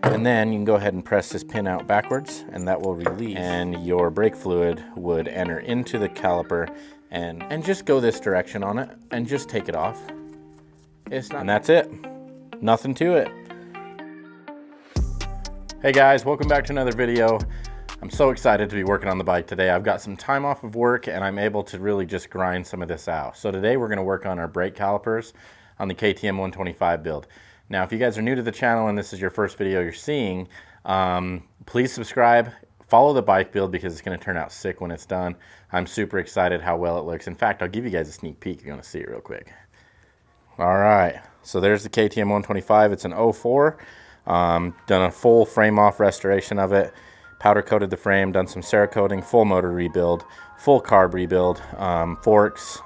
And then you can go ahead and press this pin out backwards, and that will release, and your brake fluid would enter into the caliper and just go this direction on it and just take it off. And that's it. Nothing to it. Hey guys, welcome back to another video. I'm so excited to be working on the bike today. I've got some time off of work and I'm able to really just grind some of this out. So today we're gonna work on our brake calipers on the KTM 125 build. Now, if you guys are new to the channel and this is your first video you're seeing, please subscribe, follow the bike build because it's gonna turn out sick when it's done. I'm super excited how well it looks. In fact, I'll give you guys a sneak peek if you wanna see it real quick. All right, so there's the KTM 125. It's an 04. Done a full frame off restoration of it, powder coated the frame, done some Cerakoting, full motor rebuild, full carb rebuild, forks,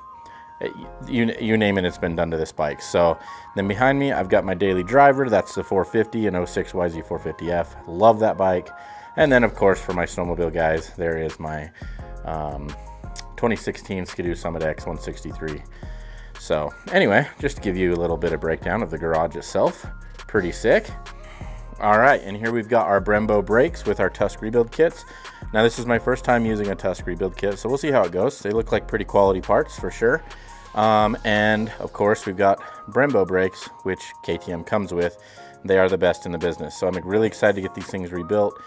you name it, it's been done to this bike. So then behind me, I've got my daily driver. That's the 450, an 06 YZ450F. Love that bike. And then of course for my snowmobile guys, there is my 2016 Skidoo Summit X 163. So anyway, just to give you a little bit of breakdown of the garage itself, pretty sick. All right, and here we've got our Brembo brakes with our Tusk rebuild kits. Now this is my first time using a Tusk rebuild kit, so we'll see how it goes. They look like pretty quality parts for sure. And of course we've got Brembo brakes, which KTM comes with. They are the best in the business. So I'm really excited to get these things rebuilt.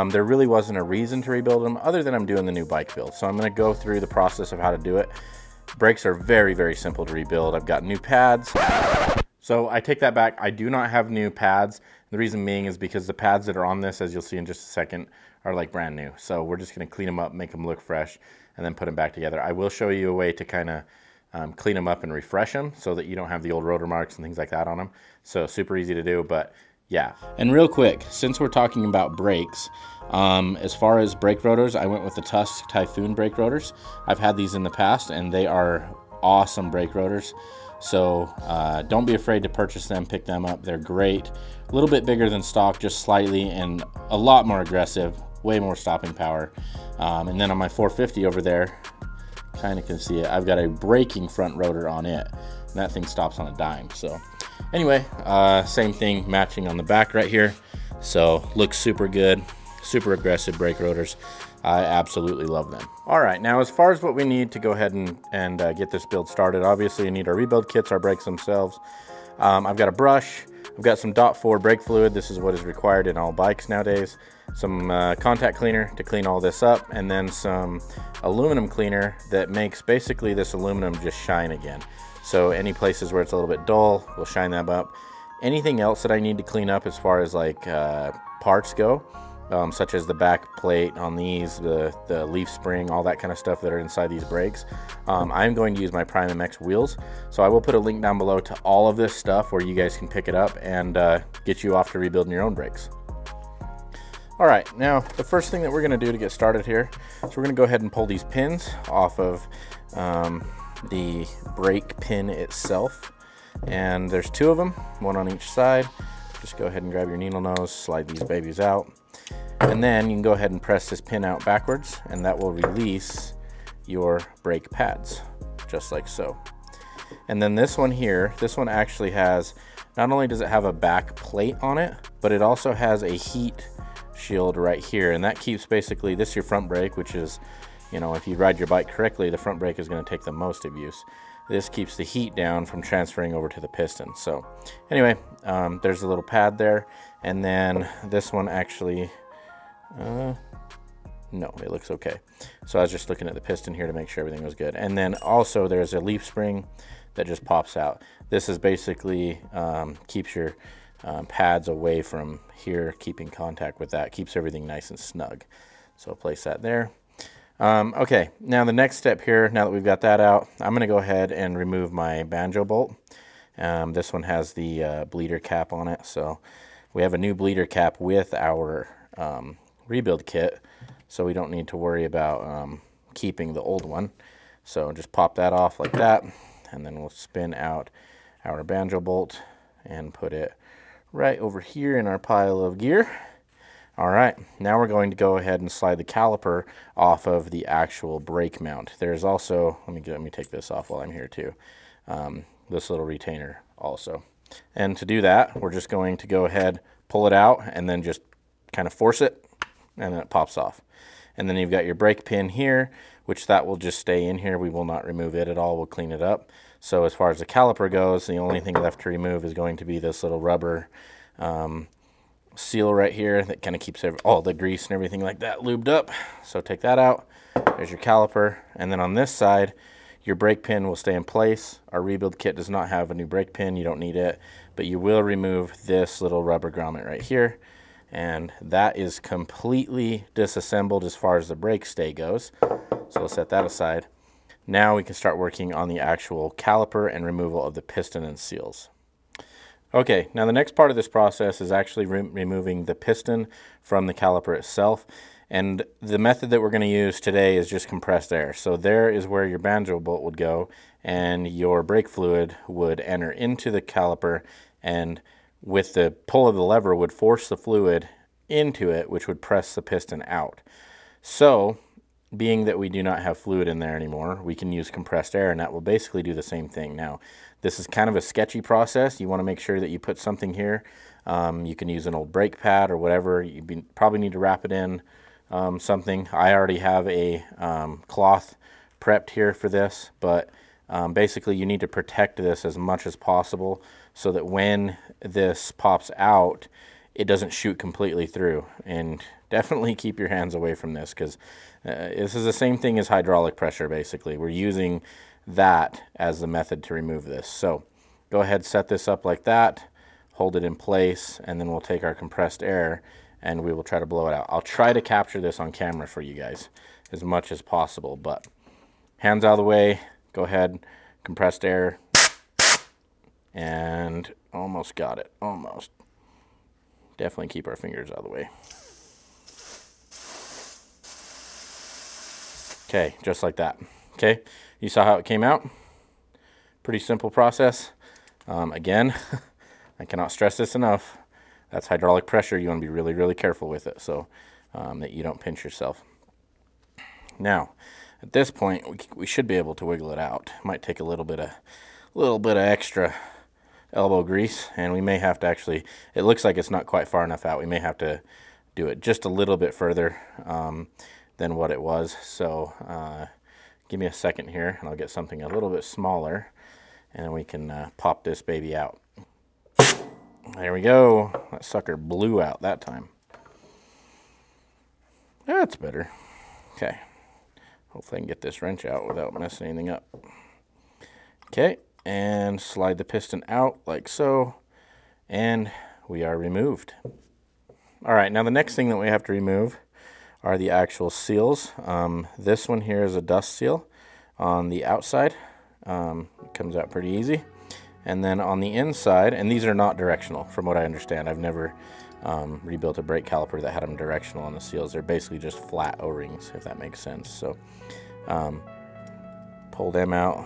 There really wasn't a reason to rebuild them other than I'm doing the new bike build. So I'm gonna go through the process of how to do it. Brakes are very, very simple to rebuild. I've got new pads. So I take that back. I do not have new pads. The reason being is because the pads that are on this, as you'll see in just a second, are like brand new. So we're just gonna clean them up, make them look fresh, and then put them back together. I will show you a way to kind of clean them up and refresh them so that you don't have the old rotor marks and things like that on them. So super easy to do, but yeah. And real quick, since we're talking about brakes, as far as brake rotors, I went with the Tusk Typhoon brake rotors. I've had these in the past and they are awesome brake rotors. So don't be afraid to purchase them, pick them up. They're great. A little bit bigger than stock, just slightly, and a lot more aggressive, way more stopping power. And then on my 450 over there, kind of can see it, I've got a braking front rotor on it. And that thing stops on a dime. So anyway, same thing matching on the back right here. So looks super good, super aggressive brake rotors. I absolutely love them. All right, now as far as what we need to go ahead and get this build started, obviously you need our rebuild kits, our brakes themselves. I've got a brush, I've got some .4 brake fluid. This is what is required in all bikes nowadays. Some contact cleaner to clean all this up, and then some aluminum cleaner that makes basically this aluminum just shine again. So any places where it's a little bit dull, we'll shine that up. Anything else that I need to clean up as far as like parts go, such as the back plate on these, the leaf spring, all that kind of stuff that are inside these brakes. I'm going to use my danmx wheels. So I will put a link down below to all of this stuff where you guys can pick it up and get you off to rebuilding your own brakes. All right, now the first thing that we're gonna do to get started here is we're gonna go ahead and pull these pins off of the brake pin itself. And there's two of them, one on each side. Just go ahead and grab your needle nose, slide these babies out. And then you can go ahead and press this pin out backwards and that will release your brake pads, just like so. And then this one here, this one actually has, not only does it have a back plate on it, but it also has a heat shield right here. And that keeps basically, this is your front brake, which is, you know, if you ride your bike correctly, the front brake is gonna take the most abuse. This keeps the heat down from transferring over to the piston. So anyway, there's a little pad there. And then this one actually, no, it looks okay. So I was just looking at the piston here to make sure everything was good. And then also there's a leaf spring that just pops out. This is basically keeps your pads away from here, keeping contact with that, keeps everything nice and snug. So I'll place that there. Okay, now the next step here, now that we've got that out, I'm gonna go ahead and remove my Banjo bolt. This one has the bleeder cap on it. So we have a new bleeder cap with our rebuild kit, so we don't need to worry about keeping the old one. So just pop that off like that, and then we'll spin out our Banjo bolt and put it right over here in our pile of gear. All right, now we're going to go ahead and slide the caliper off of the actual brake mount. There's also, let me take this off while I'm here too, this little retainer also. And to do that, we're just going to go ahead, pull it out and then just kind of force it, and then it pops off. And then you've got your brake pin here, which that will just stay in here. We will not remove it at all. We'll clean it up. So as far as the caliper goes, the only thing left to remove is going to be this little rubber seal right here that kind of keeps all the grease and everything like that lubed up. So take that out. There's your caliper. And then on this side, your brake pin will stay in place. Our rebuild kit does not have a new brake pin. You don't need it, but you will remove this little rubber grommet right here. And that is completely disassembled as far as the brake stay goes. So we'll set that aside. Now we can start working on the actual caliper and removal of the piston and seals. Okay, now the next part of this process is actually removing the piston from the caliper itself. And the method that we're going to use today is just compressed air. So there is where your banjo bolt would go, and your brake fluid would enter into the caliper, and with the pull of the lever would force the fluid into it, which would press the piston out. So being that we do not have fluid in there anymore, we can use compressed air, and that will basically do the same thing. Now, this is kind of a sketchy process. You want to make sure that you put something here. You can use an old brake pad or whatever. You probably need to wrap it in something. I already have a cloth prepped here for this, but basically you need to protect this as much as possible so that when this pops out, it doesn't shoot completely through. And definitely keep your hands away from this, because this is the same thing as hydraulic pressure. Basically, we're using that as the method to remove this. So go ahead, set this up like that, hold it in place, and then we'll take our compressed air and we will try to blow it out. I'll try to capture this on camera for you guys as much as possible, but hands out of the way, go ahead, compressed air, and almost got it, almost. Definitely keep our fingers out of the way. Okay, just like that. Okay, you saw how it came out. Pretty simple process. Again, I cannot stress this enough. That's hydraulic pressure. You want to be really, really careful with it so that you don't pinch yourself. Now, at this point, we should be able to wiggle it out. Might take a little bit of extra elbow grease, and we may have to actually, it looks like it's not quite far enough out. We may have to do it just a little bit further than what it was. So give me a second here and I'll get something a little bit smaller, and then we can pop this baby out. There we go. That sucker blew out that time. That's better. Okay. Hopefully I can get this wrench out without messing anything up. Okay, and slide the piston out like so, and we are removed. All right, now the next thing that we have to remove are the actual seals. This one here is a dust seal on the outside. It comes out pretty easy. And then on the inside, and these are not directional from what I understand. I've never rebuilt a brake caliper that had them directional on the seals. They're basically just flat O-rings, if that makes sense. So pull them out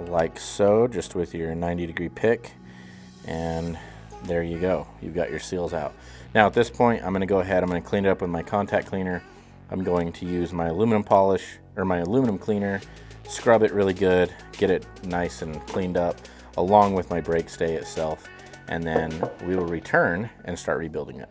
like so, just with your 90-degree pick, and there you go. You've got your seals out. Now at this point, I'm going to go ahead, I'm going to clean it up with my contact cleaner. I'm going to use my aluminum polish, or my aluminum cleaner, scrub it really good, get it nice and cleaned up, along with my brake stay itself, and then we will return and start rebuilding it.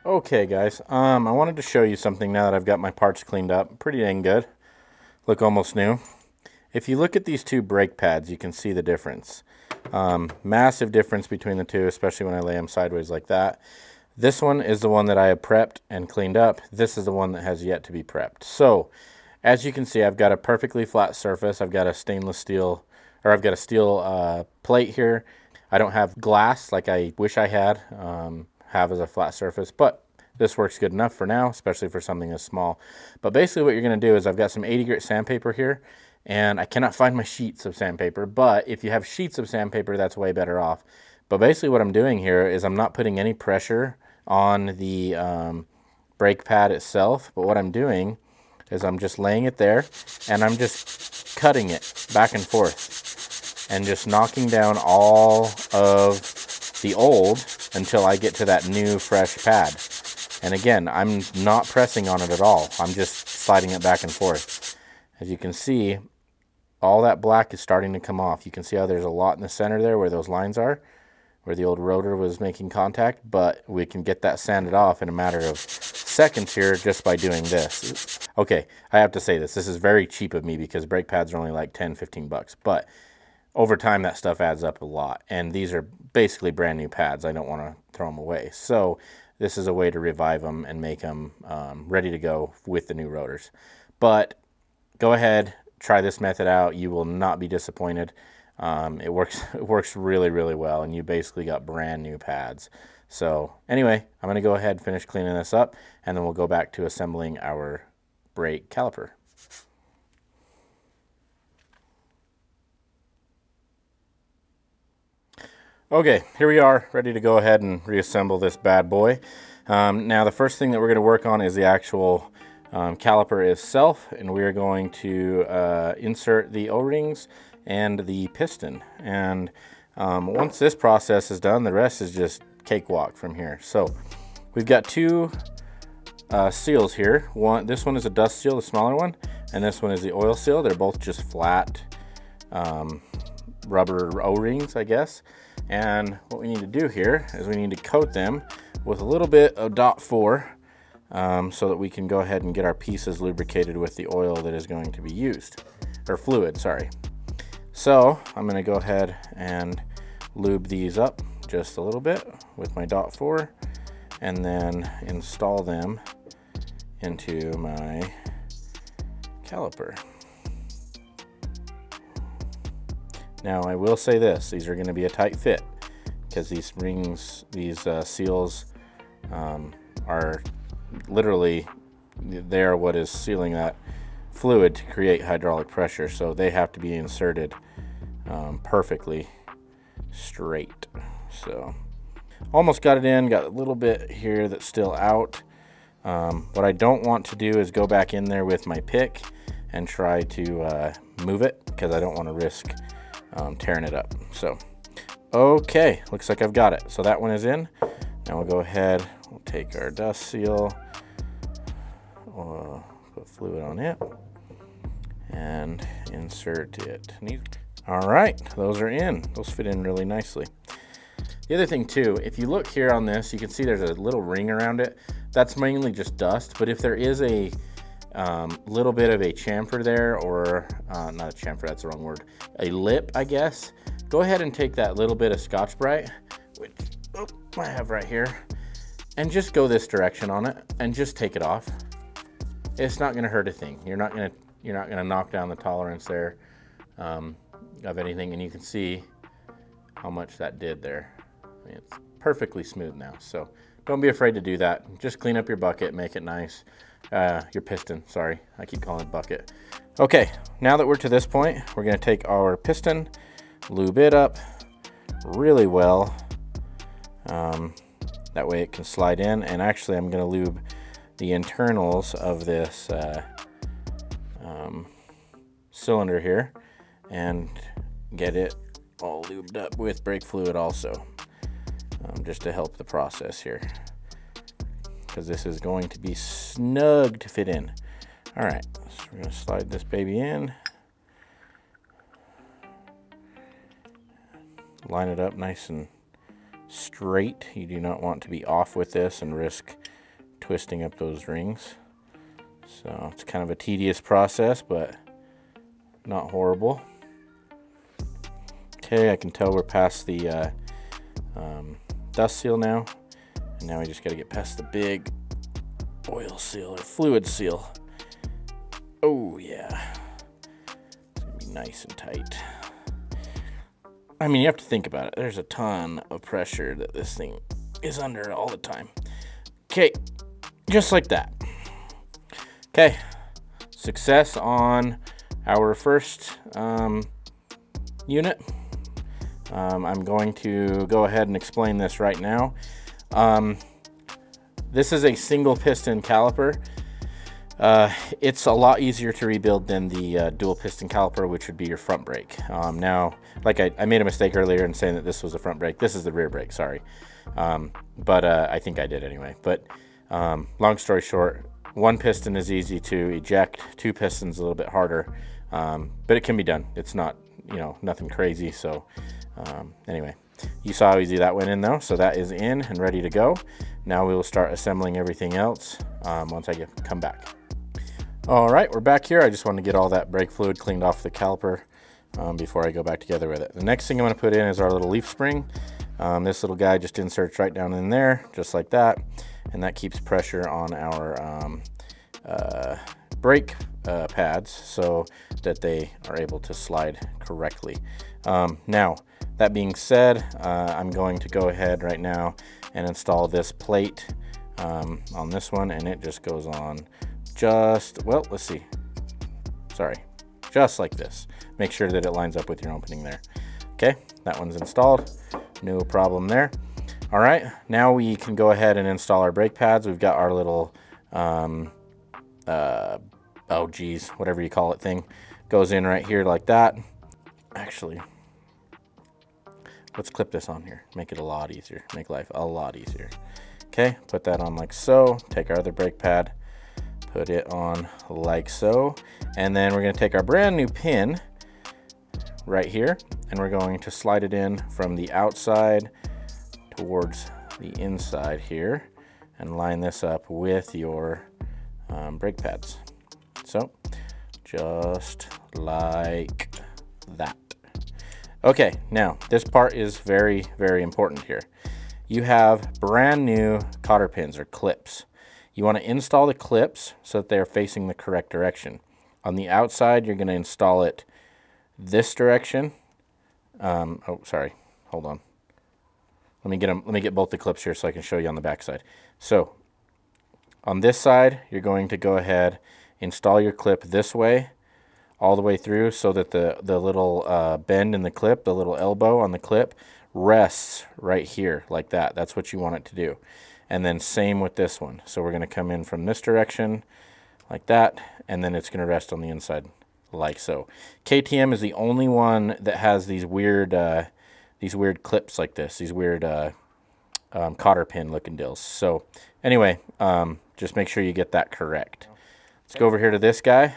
Okay guys, I wanted to show you something now that I've got my parts cleaned up. Pretty dang good. Look almost new. If you look at these two brake pads, you can see the difference. Massive difference between the two, especially when I lay them sideways like that. This one is the one that I have prepped and cleaned up. This is the one that has yet to be prepped. So, as you can see, I've got a perfectly flat surface. I've got a stainless steel, or I've got a steel plate here. I don't have glass like I wish I had, have as a flat surface, but this works good enough for now, especially for something as small. But basically what you're going to do is I've got some 80 grit sandpaper here, and I cannot find my sheets of sandpaper, but if you have sheets of sandpaper, that's way better off. But basically what I'm doing here is I'm not putting any pressure on the brake pad itself, but what I'm doing is I'm just laying it there and I'm just cutting it back and forth and just knocking down all of the old until I get to that new fresh pad. And again, I'm not pressing on it at all. I'm just sliding it back and forth. As you can see, all that black is starting to come off. You can see how there's a lot in the center there where those lines are, where the old rotor was making contact, but we can get that sanded off in a matter of seconds here just by doing this. Okay, I have to say this. This is very cheap of me because brake pads are only like 10, 15 bucks, but over time that stuff adds up a lot. And these are basically brand new pads. I don't want to throw them away. So this is a way to revive them and make them ready to go with the new rotors. But go ahead, try this method out. You will not be disappointed. It works really, really well, and you basically got brand new pads. So anyway, I'm going to go ahead and finish cleaning this up, and then we'll go back to assembling our brake caliper. Okay, here we are, ready to go ahead and reassemble this bad boy. Now the first thing that we're going to work on is the actual caliper itself, and we are going to insert the O-rings and the piston. And once this process is done, the rest is just cakewalk from here. So we've got two seals here. This one is a dust seal, the smaller one, and this one is the oil seal. They're both just flat rubber O-rings, I guess. And what we need to do here is we need to coat them with a little bit of .4 so that we can go ahead and get our pieces lubricated with the oil that is going to be used, or fluid, sorry. So I'm going to go ahead and lube these up just a little bit with my .4 and then install them into my caliper. Now I will say this, these are going to be a tight fit because these rings, these seals are literally, they are what is sealing that fluid to create hydraulic pressure, so they have to be inserted perfectly straight. So almost got it in, got a little bit here that's still out. What I don't want to do is go back in there with my pick and try to move it because I don't want to risk tearing it up. So okay, looks like I've got it. So that one is in. Now we'll go ahead, we'll take our dust seal, put fluid on it and insert it. All right, those are in. Those fit in really nicely. The other thing too, if you look here on this, you can see there's a little ring around it. That's mainly just dust, but if there is a little bit of a chamfer there, or not a chamfer, that's the wrong word, a lip, I guess, go ahead and take that little bit of Scotch-Brite, which I have right here, and just go this direction on it and just take it off. It's not going to hurt a thing. You're not going to knock down the tolerance there of anything, and you can see how much that did there. I mean, it's perfectly smooth now, so don't be afraid to do that. Just clean up your bucket, make it nice. Your piston, sorry, I keep calling it bucket. Okay, now that we're to this point, we're going to take our piston, lube it up really well. That way it can slide in, and actually I'm going to lube the internals of this cylinder here and get it all lubed up with brake fluid also, just to help the process here, because this is going to be snug to fit in. All right, so we're going to slide this baby in, line it up nice and straight. You do not want to be off with this and risk twisting up those rings. So it's kind of a tedious process, but not horrible. Okay, I can tell we're past the dust seal now, and now we just got to get past the big oil seal or fluid seal. Oh yeah, it's gonna be nice and tight. I mean, you have to think about it. There's a ton of pressure that this thing is under all the time. Okay, just like that. Okay, success on our first unit. I'm going to go ahead and explain this right now. This is a single piston caliper. It's a lot easier to rebuild than the dual piston caliper, which would be your front brake. Now, like I made a mistake earlier in saying that this was the front brake. This is the rear brake, sorry. But I think I did anyway. But long story short, one piston is easy to eject, two pistons a little bit harder, but it can be done. It's not, you know, nothing crazy. So anyway, you saw how easy that went in though. So that is in and ready to go. Now we will start assembling everything else once I come back. All right, we're back here. I just wanted to get all that brake fluid cleaned off the caliper before I go back together with it. The next thing I'm going to put in is our little leaf spring. This little guy just inserts right down in there, just like that, and that keeps pressure on our brake pads so that they are able to slide correctly. Now, that being said, I'm going to go ahead right now and install this plate on this one, and it just goes on just, well, let's see, sorry, just like this. Make sure that it lines up with your opening there. Okay, that one's installed, no problem there. All right, now we can go ahead and install our brake pads. We've got our little oh geez, whatever you call it thing, goes in right here like that. Actually, let's clip this on here, make it a lot easier, make life a lot easier. Okay, put that on like so, take our other brake pad, put it on like so, and then we're going to take our brand new pin right here, and we're going to slide it in from the outside towards the inside here and line this up with your brake pads. So just like that. Okay, now this part is very, very important here. You have brand new cotter pins or clips. You want to install the clips so that they're facing the correct direction. On the outside, you're going to install it this direction. Oh, sorry. Hold on. Let me get both the clips here so I can show you on the back side. So on this side, you're going to go ahead, install your clip this way, all the way through, so that the little bend in the clip, the little elbow on the clip, rests right here like that. That's what you want it to do. And then same with this one. So we're going to come in from this direction like that, and then it's going to rest on the inside like so. KTM is the only one that has these weird clips like this, these weird cotter pin looking deals. So anyway, just make sure you get that correct. Let's go over here to this guy.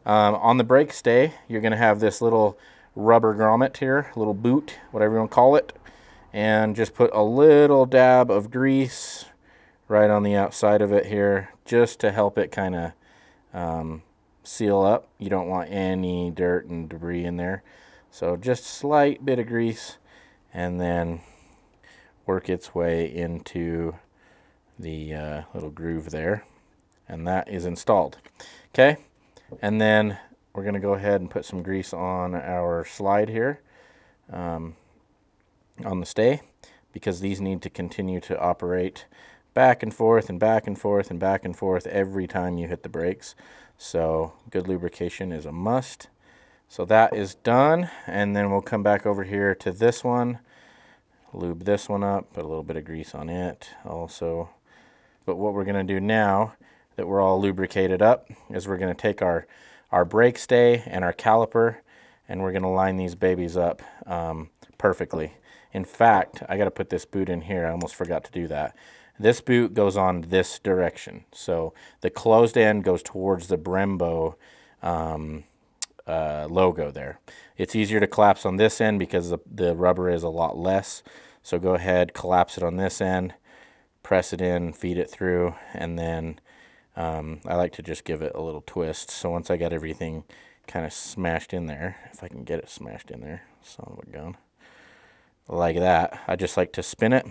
On the brake stay, you're going to have this little rubber grommet here, little boot, whatever you want to call it, and just put a little dab of grease right on the outside of it here, just to help it kind of seal up. You don't want any dirt and debris in there, so just a slight bit of grease, and then work its way into the little groove there, and that is installed. Okay, and then we're going to go ahead and put some grease on our slide here on the stay, because these need to continue to operate back and forth and back and forth and back and forth every time you hit the brakes. So good lubrication is a must. So that is done, and then we'll come back over here to this one, lube this one up, put a little bit of grease on it also. But what we're going to do now that we're all lubricated up is we're going to take our brake stay and our caliper, and we're going to line these babies up perfectly. In fact, I got to put this boot in here. I almost forgot to do that. This boot goes on this direction. So the closed end goes towards the Brembo logo there. It's easier to collapse on this end because the rubber is a lot less. So go ahead, collapse it on this end, press it in, feed it through, and then I like to just give it a little twist. So once I got everything kind of smashed in there, if I can get it smashed in there, son of a gun, like that, I just like to spin it,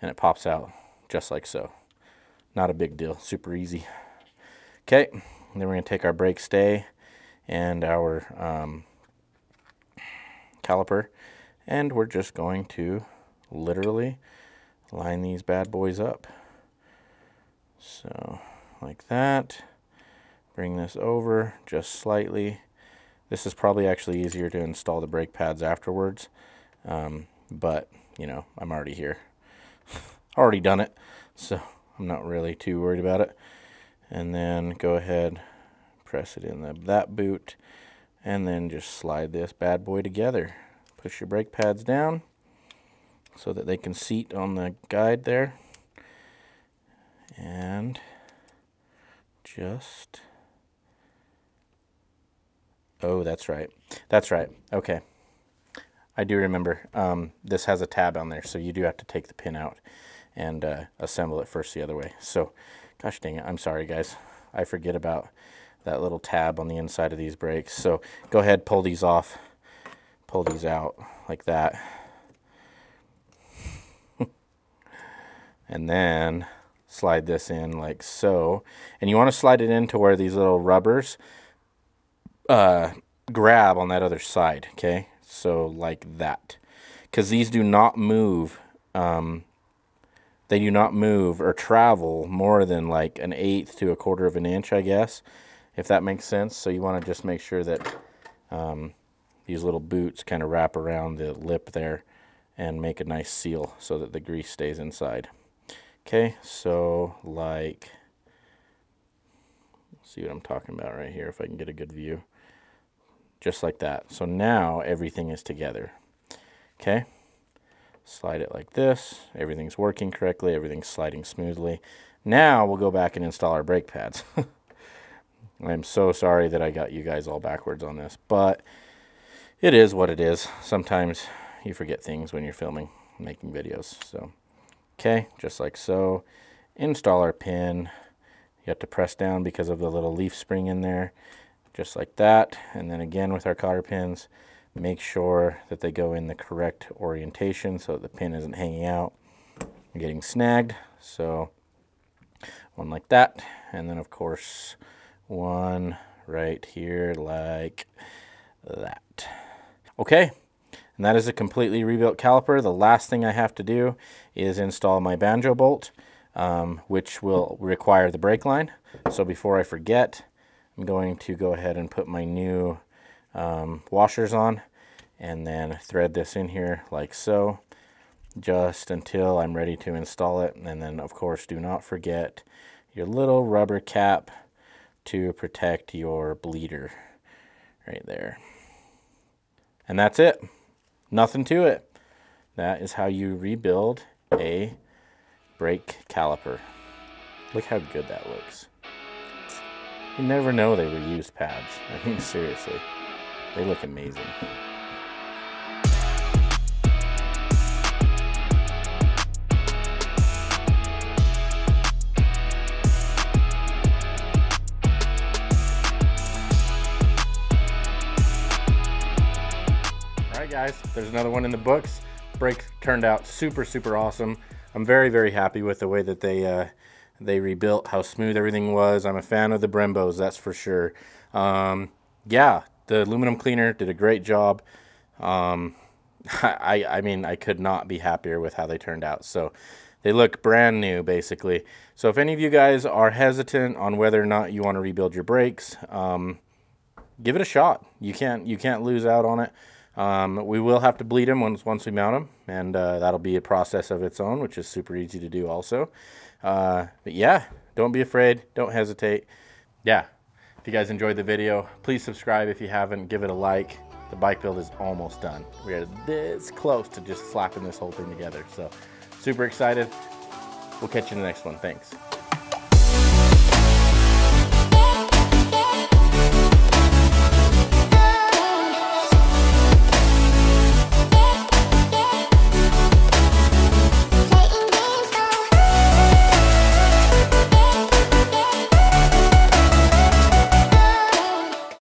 and it pops out just like so. Not a big deal, super easy. Okay, and then we're going to take our brake stay and our caliper, and we're just going to literally line these bad boys up. So like that. Bring this over just slightly. This is probably actually easier to install the brake pads afterwards, but you know, I'm already here. Already done it, so I'm not really too worried about it. and then go ahead, press it in that boot, and then just slide this bad boy together. Push your brake pads down so that they can seat on the guide there, and just, oh, that's right, okay. I do remember, this has a tab on there, so you do have to take the pin out and assemble it first the other way. So, gosh dang it, I'm sorry guys, I forget about that little tab on the inside of these brakes. So go ahead, pull these off, pull these out like that, and then slide this in like so. And you want to slide it into where these little rubbers grab on that other side, okay? So like that, because these do not move. They do not move or travel more than like 1/8 to 1/4 of an inch, I guess, if that makes sense. So you want to just make sure that these little boots kind of wrap around the lip there and make a nice seal so that the grease stays inside. Okay, so like, let's see what I'm talking about right here, if I can get a good view. Just like that. So now everything is together. Okay, slide it like this. Everything's working correctly. Everything's sliding smoothly. Now we'll go back and install our brake pads. I'm so sorry that I got you guys all backwards on this, but it is what it is. Sometimes you forget things when you're filming, making videos. So, okay, just like so. Install our pin. You have to press down because of the little leaf spring in there. Just like that. And then again with our cotter pins, make sure that they go in the correct orientation so that the pin isn't hanging out and getting snagged. So one like that, and then of course one right here like that. Okay, and that is a completely rebuilt caliper. The last thing I have to do is install my Banjo bolt, which will require the brake line. So before I forget, I'm going to go ahead and put my new washers on and then thread this in here like so, just until I'm ready to install it. And then of course do not forget your little rubber cap to protect your bleeder right there. And that's it. Nothing to it. That is how you rebuild a brake caliper. Look how good that looks. You never know they were used pads. I mean, seriously, they look amazing. All right, guys, there's another one in the books. Brake turned out super, super awesome. I'm very, very happy with the way that they rebuilt, how smooth everything was. I'm a fan of the Brembos, that's for sure. Yeah, the aluminum cleaner did a great job. I mean, I could not be happier with how they turned out. So they look brand new, basically. So if any of you guys are hesitant on whether or not you want to rebuild your brakes, give it a shot. You can't lose out on it. We will have to bleed them once we mount them, and that'll be a process of its own, which is super easy to do also. But yeah, don't be afraid. Don't hesitate. Yeah, if you guys enjoyed the video, please subscribe if you haven't. Give it a like. The bike build is almost done. We are this close to just slapping this whole thing together. So super excited. We'll catch you in the next one. Thanks.